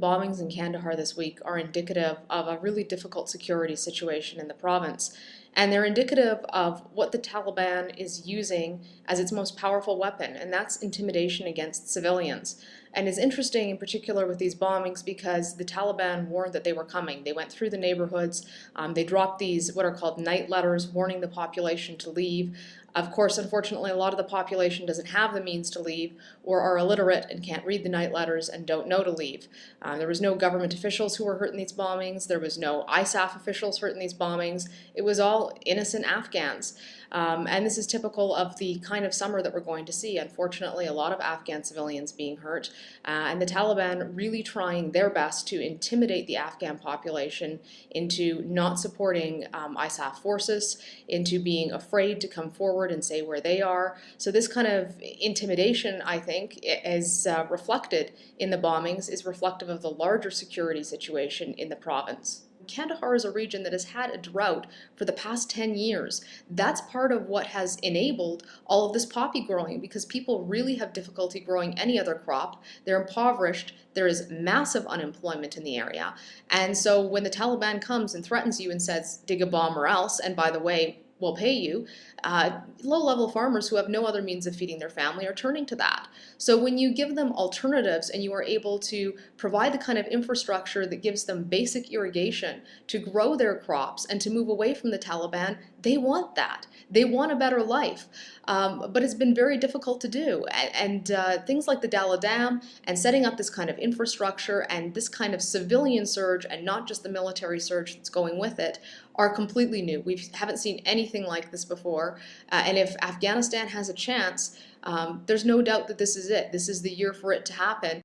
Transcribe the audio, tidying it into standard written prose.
bombings in Kandahar this week are indicative of a really difficult security situation in the province. And they're indicative of what the Taliban is using as its most powerful weapon, and that's intimidation against civilians. And it's interesting in particular with these bombings because the Taliban warned that they were coming. They went through the neighborhoods, they dropped these what are called night letters warning the population to leave. Of course, unfortunately, a lot of the population doesn't have the means to leave or are illiterate and can't read the night letters and don't know to leave. There was no government officials who were hurt in these bombings. There was no ISAF officials hurt in these bombings. It was all innocent Afghans. And this is typical of the kind of summer that we're going to see. Unfortunately, a lot of Afghan civilians being hurt, and the Taliban really trying their best to intimidate the Afghan population into not supporting ISAF forces, into being afraid to come forward and say where they are. So this kind of intimidation, I think, is reflected in the bombings, is reflective of the larger security situation in the province. Kandahar is a region that has had a drought for the past 10 years. That's part of what has enabled all of this poppy growing because people really have difficulty growing any other crop. They're impoverished. There is massive unemployment in the area. And so when the Taliban comes and threatens you and says, dig a bomb or else, and by the way, we'll pay you, low-level farmers who have no other means of feeding their family are turning to that. So when you give them alternatives and you are able to provide the kind of infrastructure that gives them basic irrigation to grow their crops and to move away from the Taliban, they want that. They want a better life. But it's been very difficult to do. And things like the Dalla Dam and setting up this kind of infrastructure and this kind of civilian surge and not just the military surge that's going with it are completely new. We haven't seen anything like this before. And if Afghanistan has a chance, there's no doubt that this is it. This is the year for it to happen.